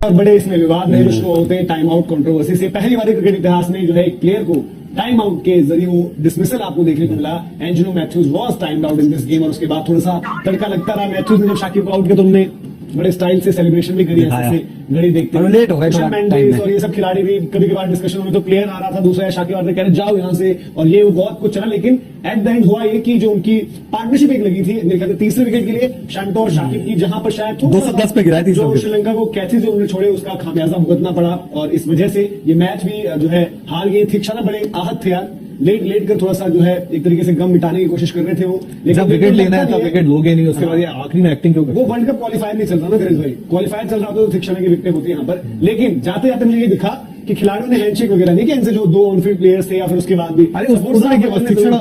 और बड़े इसमें विवाद नए शुरू होते हैं टाइम आउट कंट्रोवर्सी से। पहली बार क्रिकेट इतिहास में जो है एक प्लेयर को टाइम आउट के जरिए वो डिसमिसल आपको देखने को मिला। Angelo Mathews was timed out in this game और उसके बाद थोड़ा सा तड़का लगता रहा। मैथ्यूज ने जब शाकिब को आउट किया तो उन्होंने बड़े स्टाइल से सेलिब्रेशन भी करी, ऐसे घड़ी देखते हुए। लेट हो गया और ये सब खिलाड़ी भी कभी कभार डिस्कशन में तो प्लेयर आ रहा था दूसरा, शाकिब और कह रहे जाओ यहाँ से, और ये बहुत कुछ चला। लेकिन एट द एंड हुआ ये कि जो उनकी पार्टनरशिप एक लगी थी मेरे ख्याल से तीसरे विकेट के लिए शांतो और शाकिब की, जहां पर शायद 210 पे गिराई थी जो श्रीलंका को कैचेज जो उन्होंने छोड़े उसका खामियाजा भुगतना पड़ा और इस वजह से ये मैच भी जो है हार गए। थिकशाना बड़े आहत थे यार, लेट कर थोड़ा सा जो है एक तरीके से गम मिटाने की कोशिश कर रहे थे वो, लेकिन विकेट लेना है तब विकेट लोगे नहीं, उसके बाद ये आखिरी में एक्टिंग क्यों? वो वर्ल्ड कप क्वालिफायर नहीं चल रहा ना गणेश भाई, क्वालिफायर चल रहा था तो थिकशाना की विकेट होती है यहाँ पर। लेकिन जाते जाते मुझे ये दिखा कि खिलाड़ियों ने हैंडशेक वगैरह नहीं किया इनसे, जो दो ऑनफील्ड प्लेयर्स थे या फिर उसके बाद भी। अरे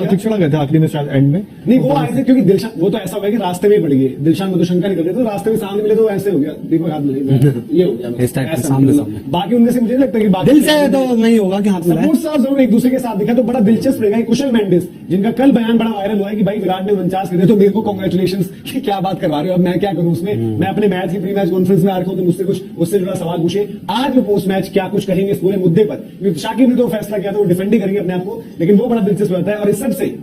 शिक्षण गए थे आखिरी में शायद एंड में, नहीं वो आए थे क्योंकि दिलशान, वो तो ऐसा हो गया कि रास्ते में पड़ गए, दिलशान मधुशंकर निकल रहे थे तो रास्ते में सामने मिले तो ऐसे हो गया, दीपक हाथ मिले, ये हो गया इस टाइप से सामने। बाकी उनमें से मुझे नहीं लगता कि बाकी दिल से तो नहीं होगा कि हाथ मिलाए। साहब जरूर एक दूसरे के साथ दिखा तो बड़ा दिलचस्प रहेगा। कुशल मेंडिस जिनका कल बयान बड़ा वायरल हुआ है कि भाई विराट ने 49 कर दिया तो मेरे को कांग्रेचुलेशन की क्या बात करवा रहे हो, अब मैं क्या करूं उसमें, मैं अपने मैच की प्री मैच कॉन्फ्रेंस में आ रखा हूं तो मुझसे कुछ उससे जुड़ा सवाल पूछे। आज वो पोस्ट मैच क्या कुछ कहेंगे इस पूरे मुद्दे पर, क्योंकि शाकिब ने तो फैसला किया था वो डिफेंड ही करेंगे अपने आप को, लेकिन वो बड़ा दिलचस्प रहता है। और इस सबसे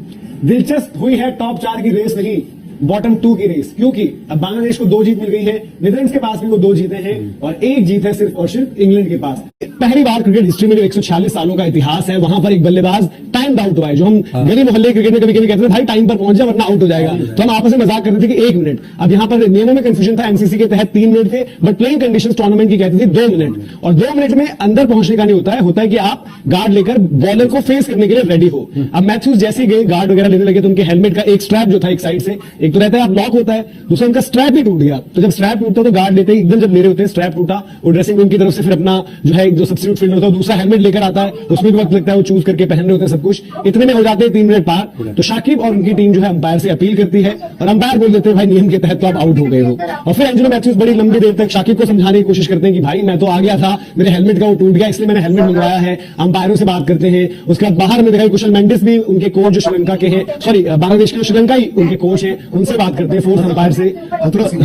दिलचस्प हुई है टॉप 4 की रेस नहीं, बॉटम 2 की रेस, क्योंकि अब बांग्लादेश को 2 जीत मिल गई है, नीदरलैंड्स के पास भी वो 2 जीते हैं और 1 जीत है सिर्फ और सिर्फ इंग्लैंड के पास। पहली बार क्रिकेट हिस्ट्री में जो 146 सालों का इतिहास है वहां पर एक बल्लेबाज टाइम आउट हुआ है। जो हम गली मोहल्ले क्रिकेट में कभी कभी कहते थे भाई टाइम पर पहुंच जाए वरना आउट हो जाएगा, तो हम आपस में मजाक करते थे कि 1 मिनट। अब यहां पर नियमों में कंफ्यूजन था, एमसीसी के तहत 3 मिनट थे, बट प्लेइंग कंडीशंस टूर्नामेंट की कहती थी 2 मिनट, और 2 मिनट में अंदर पहुंचने का नहीं होता है कि आप गार्ड लेकर बॉलर को फेस करने के लिए रेडी हो। अब मैथ्यूज जैसे ही गए गार्ड वगैरह लेने लगे तो उनके हेलमेट का एक स्ट्रैप जो था एक साइड से, एक तो रहता है आप लॉक होता है, दूसरा उनका स्ट्रैप ही टूट गया। तो जब स्ट्रैप टूटता तो गार्ड लेते ही एकदम जब ले रहे होते हैं स्ट्रैप टूटा, वो ड्रेसिंग रूम की तरफ से फिर अपना जो है जो सब्स्टिट्यूट फील्डर होता है दूसरा हेलमेट लेकर आता है, उसमें भी वक्त लगता है, वो चूज करके पहन रहे होते हैं सब कुछ, इतने में हो जाते हैं 3 मिनट पार। तो शाकिब और उनकी टीम जो है अंपायर से अपील करती है और अंपायर बोल देते हैं भाई नियम के तहत तो आप आउट हो गए हो। और फिर एंजेलो मैथ्यूज बड़ी लंबी देर तक शाकिब को समझाने की कोशिश करते हैं कि भाई मैं तो आ गया था, मेरे हेलमेट का वो टूट गया इसलिए मैंने हेलमेट मंगवाया है, अंपायरों से बात करते हैं। उसके बाद बाहर में दिखाई कुशल मेंडिस भी उनके कोच जो श्रीलंका के हैं, सॉरी बांग्लादेश के श्रीलंका ही उनके कोच है, उनसे बात करते हैं फोर्स अंपायर से।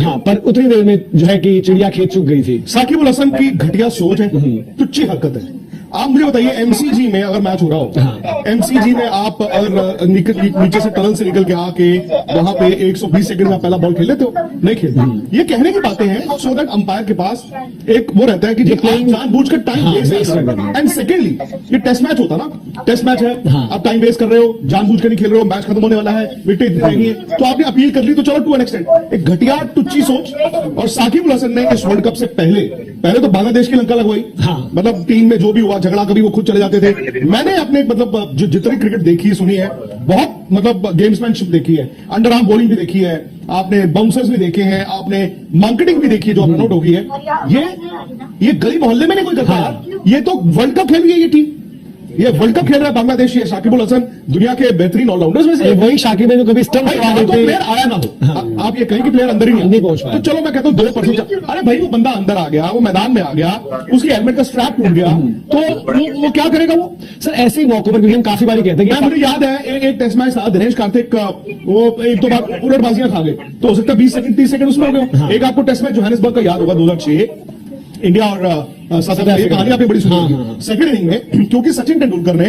हाँ, पर उतनी देर में जो है कि चिड़िया खेत चुक गई थी। साकिब अल हसन की घटिया सोच है, तुच्छी हरकत है। आप मुझे बताइए एमसीजी में अगर मैच हो रहा हो, एमसीजी में आप अगर नीचे से टनल से निकल के आके वहां पे 120 सेकंड में पहला बॉल खेल लेते हो? नहीं खेलते। ये कहने की बातें हैं सो दैट अंपायर के पास एक वो रहता है कि जानबूझकर टाइम वेस्ट करना। एंड सेकेंडली ये टेस्ट मैच होता ना, टेस्ट मैच है, आप टाइम वेस्ट कर रहे हो, जानबूझकर नहीं खेल रहे हो, मैच खत्म होने वाला है, विकेट इतनी रहेंगी, तो आपने अपील कर ली तो चलो टू एन एक्सटेंट। एक घटिया टुच्ची सोच। और साकिब अल हसन ने इस वर्ल्ड कप से पहले तो बांग्लादेश की लंका लगवाई, मतलब टीम में जो भी हुआ झगड़ा, कभी वो खुद चले जाते थे। मैंने अपने मतलब जो जितनी क्रिकेट देखी सुनी है, बहुत मतलब गेम्समैनशिप देखी है, अंडर आर्म बॉलिंग भी देखी है, आपने बाउंसर्स भी देखे हैं, आपने मार्केटिंग भी देखी है जो अब आउट हो गई है। ये गली मोहल्ले में नहीं कोई करता यार, ये तो वर्ल्ड कप खेल रही है ये टीम, ये वर्ल्ड कप खेल रहा है बांग्लादेश। ये शाकिब अल हसन दुनिया के बेहतरीन ऑलराउंडर्स में से वही शाकिब है जो कभी स्टंप प्लेयर आया ना हो, आप ये कहें कि प्लेयर अंदर ही नहीं पहुंच पाया, तो चलो मैं कहता हूं 2%। अरे भाई वो बंदा अंदर आ गया, वो मैदान में आ गया, उसकी हेलमेट का स्ट्रैप टूट गया, तो वो क्या करेगा वो? सर ऐसे ही मौकों पर हम काफी बार कहते हैं, मुझे याद है एक टेस्ट मैच था, दिनेश कार्तिक वो 1-2 बार उलटबाजियां खा गए, तो हो सकता है 20 सेकंड 30 सेकंड उसमें हो गए। एक आपको टेस्ट मैच जोहानिसबर्ग का याद होगा 2006 इंडिया और साउथ अफ्रीका, कहानी आपने बड़ी सुनी। सेकंड इनिंग में क्योंकि सचिन तेंदुलकर ने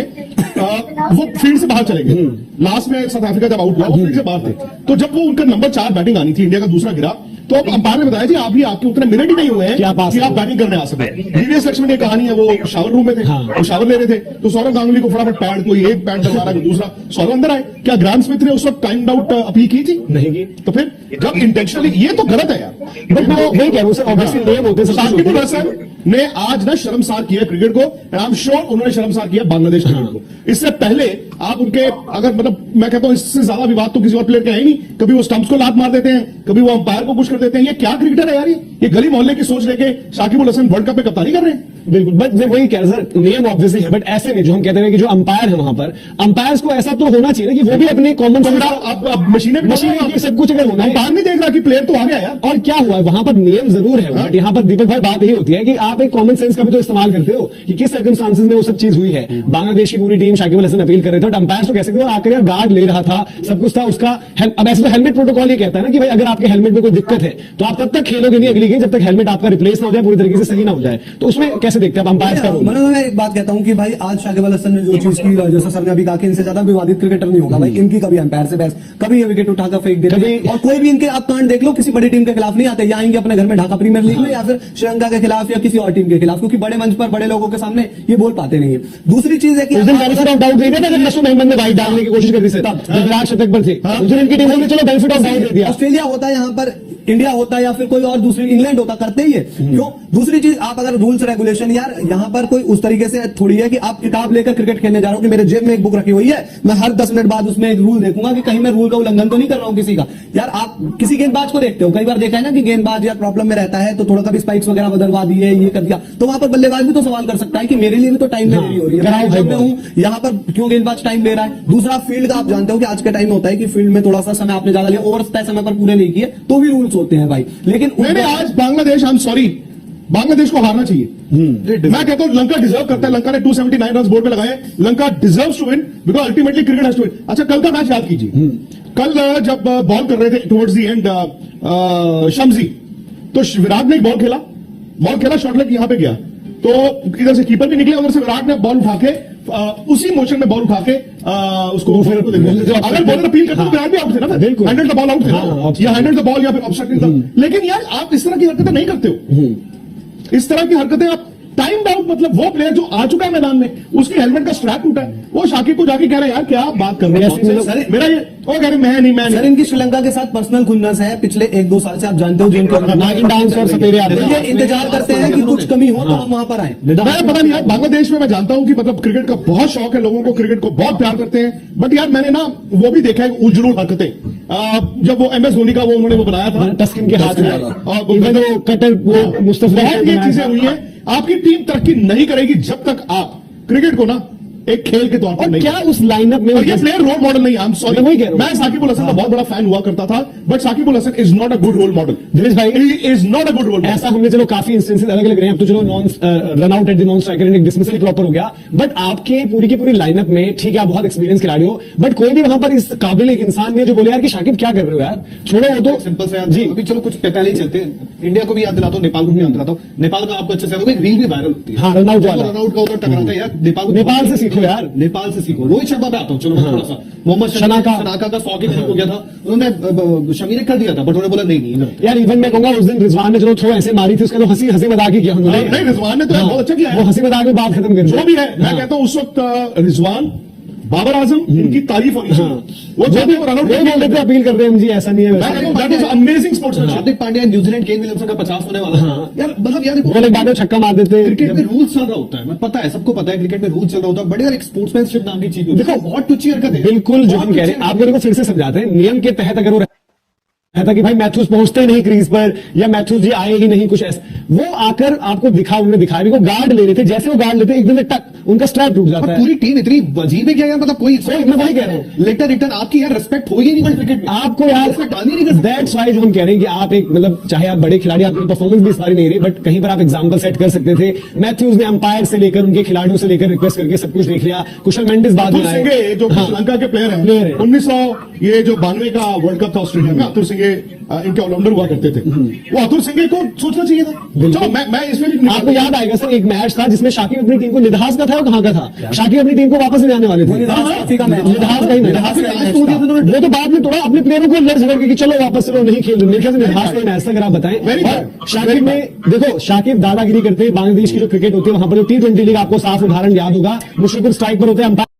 वो फील्ड से बाहर चले गए, लास्ट में साउथ अफ्रीका जब आउट हुआ वो फील्ड से बाहर थे, तो जब वो उनका नंबर 4 बैटिंग आनी थी, इंडिया का दूसरा गिरा, तो अब अंपायर ने बताया जी आपके उतने मिनट ही नहीं हुए हैं कि आप बैटिंग करने आ सके। वीवीएस लक्ष्मण की कहानी है, वो शावर रूम में थे, वो शावर ले रहे थे, तो सौरव गांगुली को फटाफट पैड, कोई एक पैड डलवा रहा है, दूसरा सौरव अंदर आए। क्या ग्राम स्मिथ ने उस वक्त टाइम आउट अपील की थी? नहीं की। तो फिर जब इंटेंशनली, ये तो गलत है यार। बट मैं वही कह रहा हूं सर, ऑब्वियसली नियम होते हैं। साकिब अल हसन ने आज ना शर्मसार किया क्रिकेट को, एंड आई एम श्योर उन्होंने शर्मसार किया बांग्लादेश क्रिकेट को। इससे पहले आप उनके अगर मतलब मैं कहता हूं इससे ज्यादा विवाद तो किसी और प्लेयर का है नहीं। कभी वो स्टंप्स को लात मार देते हैं, कभी वो अंपायर को पुश कर देते हैं। ये क्या क्रिकेटर है यार? ये गली मोहल्ले की सोच लेके शाकिब अल हसन वर्ल्ड कप में कप्तानी कर रहे हैं। बिल्कुल, बट मैं वही कह रहा सर, नियम ऑब्वियसली है, बट ऐसे नहीं जो हम कहते हैं कि जो अंपायर है वहां पर, अंपायर्स को ऐसा तो होना चाहिए कि वो भी अपने कॉमन मशीनें सब कुछ अगर होना है, अंपायर नहीं देख रहा कि प्लेयर तो आ गया यार। और क्या हुआ है वहां पर नियम जरूर है, बट यहाँ पर दीपक भाई बात यही होती है कि आप एक कॉमन सेंस का भी तो इस्तेमाल करते हो कि किस सर्कमस्टांसेस में वो सब चीज हुई है। बांग्लादेश की पूरी टीम शाकिब अल हसन अपील कर रहे थे, बट अंपायर तो कह सकते हो आकर यार गार्ड ले रहा था, सब कुछ था उसका। अब ऐसे तो हेलमेट प्रोटोकॉल ये कहता है ना कि भाई अगर आपके हेलमेट में कोई दिक्कत है तो आप तब तक खेलोगे नहीं अगली गेम जब तक हेलमेट आपका रिप्लेस ना हो जाए, पूरी तरीके से सही ना हो जाए। तो उसमें कैसे देखते हैं आप अंपायर का रोल? मतलब मैं एक बात कहता हूं कि भाई आज शाकिब अल हसन ने जो चीज की, जैसा सर ने अभी कहा कि इनसे ज्यादा विवादित क्रिकेटर नहीं होगा भाई, इनकी कभी अंपायर से बहस, कभी ये विकेट उठाकर फेंक देते हैं, और कोई भी इनके आप कांड देख लो किसी बड़ी टीम के खिलाफ नहीं आते, या आएंगे अपने घर में ढाका प्रीमियर लीग में या फिर श्रीलंका के खिलाफ या किसी और टीम के खिलाफ, क्योंकि बड़े मंच पर बड़े लोगों के सामने ये बोल पाते नहीं है। दूसरी चीज है कि उस दिन बेनिफिट ऑफ डाउट दे दिया था, नशो महमद ने वाइड डालने की कोशिश कर दी सर, जब विराट शतक पर थे उस दिन इनकी टीम ने चलो बेनिफिट ऑफ डाउट दे दिया। ऑस्ट्रेलिया होता है, यहाँ पर इंडिया होता है, या फिर कोई और दूसरी इंग्लैंड होता, करते ही है क्यों? दूसरी चीज, आप अगर रूल्स रेगुलेशन, यार यहाँ पर कोई उस तरीके से थोड़ी है कि आप किताब लेकर क्रिकेट खेलने जा रहे हो कि मेरे जेब में एक बुक रखी हुई है, मैं हर 10 मिनट बाद उसमें एक रूल देखूंगा कि कहीं मैं रूल का उल्लंघन तो नहीं कर रहा हूं किसी का। यार आप किसी गेंदबाज को देखते हो, कई बार देखा है ना कि गेंदबाज यार प्रॉब्लम में रहता है तो थोड़ा कभी स्पाइक्स वगैरह बदलवा दिए, ये कर दिया, तो वहां पर बल्लेबाज भी तो सवाल कर सकता है कि मेरे लिए भी तो टाइम देरी हो रही है, जब मैं हूं यहाँ पर क्यों गेंदबाज टाइम ले रहा है। दूसरा फील्ड का आप जानते हो कि आज के टाइम में होता है कि फील्ड में थोड़ा सा समय आपने ज्यादा लिया, ओवर तय समय पर पूरे नहीं किए तो भी रूल्स होते हैं भाई। लेकिन नहीं, आज Bangladesh, I am sorry, Bangladesh को हारना चाहिए। मैं कहता हूं लंका डिजर्व करता है, लंका ने 279 रन बोर्ड पे लगाए, Lanka deserves to win because ultimately cricket has to win. अच्छा, कल का मैच याद कीजिए, कल जब बॉल कर रहे थे टुवर्ड्स द एंड शम्सी, तो विराट ने एक बॉल खेला, शॉट लेग यहां पे गया, तो इधर से कीपर भी निकले, उधर से विराट ने बॉल उठा के उसी मोशन में बॉल उठा के उसको अगर बॉलर अपील करता तो विराट भी आउट थे ना, बिल्कुल हैंडल द बॉल आउट थे ना, या हैंडल द बॉल या फिर ऑब्स्ट्रक्टिंग था। लेकिन यार आप इस तरह की हरकतें नहीं करते हो, इस तरह की हरकतें आप टाइम आउट, मतलब वो प्लेयर जो आ चुका है मैदान में, उसके हेलमेट का स्ट्रैप टूटा है, वो शाकिब को जाके कह रहे हैं यार क्या बात कर रहे हैं, मेरा ये, वो कह रहे मैं नहीं सर, इनकी श्रीलंका के साथ पर्सनल खुन्नस है पिछले 1-2 साल से, आप जानते हो, जिनको डांस और सपेरे आते हैं, ये इंतजार करते हैं कि कुछ कमी हो तो हम वहां पर आए। मैं पता नहीं यार, बांग्लादेश में मैं जानता हूं कि मतलब क्रिकेट का बहुत शौक है लोगों को, क्रिकेट को बहुत प्यार करते हैं, बट यार मैंने ना वो भी देखा है उजरूल हरकतें, जब वो MS धोनी का वो उन्होंने वो बनाया था टस्किन के हाथ में, और कटर वो मुस्तफा, ये चीजें हुई है। आपकी टीम तरक्की नहीं करेगी जब तक आप क्रिकेट को ना एक खेल के तौर पर नहीं, क्या उस लाइनअप में, और ये प्लेयर रोल मॉडल नहीं, आई एम सॉरी, वही कह रहा हूं। मैं साकिब अल हसन का बहुत बड़ा फैन हुआ करता था, but Shakib Al Hasan is not a good role model. Dinesh भाई, he is not a good role model. ऐसा हमने चलो काफी इंस्टेंसेस अलग अलग रहे हैं, अब तो चलो non run out at the non striker एक डिसमिसल प्रॉपर हो गया, बट आपके पूरी की पूरी लाइनअप में ठीक है आप बहुत एक्सपीरियंस खिलाड़ी हो, बट कोई भी वहां पर इस काबिल एक इंसान नहीं है जो बोले यार कि शाकिब क्या कर रहे हो यार, छोड़ो वो तो सिंपल से जी। अभी चलो कुछ पहले ही चलते हैं, इंडिया को भी याद दिलाता हूं, नेपाल को भी याद दिलाता हूं। नेपाल का आपको अच्छे से याद होगा, एक रील भी वायरल होती है, हाँ, रन आउट वाला, रन आउट का उधर टकराता है यार, नेपाल से सीखो यार, नेपाल से सीखो। रोहित शर्मा पे आता हूं, चलो थोड़ा सा, मोहम्मद शना का 100 के हो गया था, उन्होंने शमी ने कर दिया था, बट उन्होंने बोला नहीं यार। इवन मैं कहूंगा उस दिन रिजवान ने चलो थ्रो ऐसे मारी थी, उसका तो हंसी मजाक ही किया उन्होंने, नहीं, रिजवान ने तो बहुत अच्छा किया है, वो हंसी मजाक में बात खत्म कर दी, जो भी है। मैं कहता हूँ उस वक्त रिजवान, बाबर आजम, इनकी तारीफ होनी चाहिए, वो जो भी रन आउट बोल रहे थे अपील कर रहे हैं जी, ऐसा नहीं है वैसा। That is amazing sportsmanship. Hardik Pandya, New Zealand, Kane Williamson का 50 होने वाला है यार, मतलब यार वो लोग बाद में छक्का मार देते, क्रिकेट में रूल्स चल रहा होता है, मैं पता है, सबको पता है क्रिकेट में रूल्स चल रहा होता है, बट यार एक स्पोर्ट्समैनशिप नाम की चीज होती है, देखो बहुत टुच्ची हरकत है, बिल्कुल जो हम कह रहे हैं, आप मेरे को फिर से समझाते हैं, नियम के तहत अगर वो था कि भाई मैथ्यूज पहुंचते नहीं क्रीज पर, या मैथ्यूज जी आए ही नहीं, कुछ ऐसा, वो आकर आपको उन्होंने दिखाया भी, वो गार्ड ले रहे थे, जैसे वो गार्ड लेते एकदम से टक उनका स्ट्रैप टूट जाता है। पूरी टीम इतनी अजीब है क्या यार, मतलब कोई मैं वही कह रहा हूँ, लेटर रिटर्न आपकी यार रिस्पेक्ट होगी नहीं वर्ल्ड क्रिकेट में, आपको यार दैट्स व्हाई जो हम कह रहे हैं कि आप एक मतलब चाहे आप बड़े खिलाड़ी, आपकी परफॉर्मेंस भी इस बारी नहीं रही, बट कहीं पर आप एग्जांपल सेट कर सकते थे। मैथ्यूज ने अंपायर से लेकर उनके खिलाड़ियों से लेकर रिक्वेस्ट करके सब कुछ देख लिया, कुशल मेंडिस बाद में आए, जो श्रीलंका के प्लेयर हैं, 1992 का वर्ल्ड कप था ऑस्ट्रेलिया में, अतुर सिंह इनके ऑलराउंडर हुआ करते थे, वो अतुर सिंह को सोचना चाहिए था। चलो मैं इसमें आपको याद आएगा सर, एक मैच था जिसमें शाकिब अपनी टीम को, निधास का था, वो कहाँ का था, शाकिब अपनी टीम को वापस ले आने वाले थे, निधास का ही मैच, वो तो बाद में थोड़ा अपने प्लेयरों को लड़ झगड़ के कि चलो वापस चलो नहीं खेल, मेरे ख्याल से निधास का मैच था, अगर आप बताएं। शाकिब में देखो, शाकिब दादागिरी करते हैं, बांग्लादेश की जो क्रिकेट होती है वहां पर जो T20 लीग, आपको साफ उदाहरण याद होगा, मुश्किल स्ट्राइक पर होते हैं,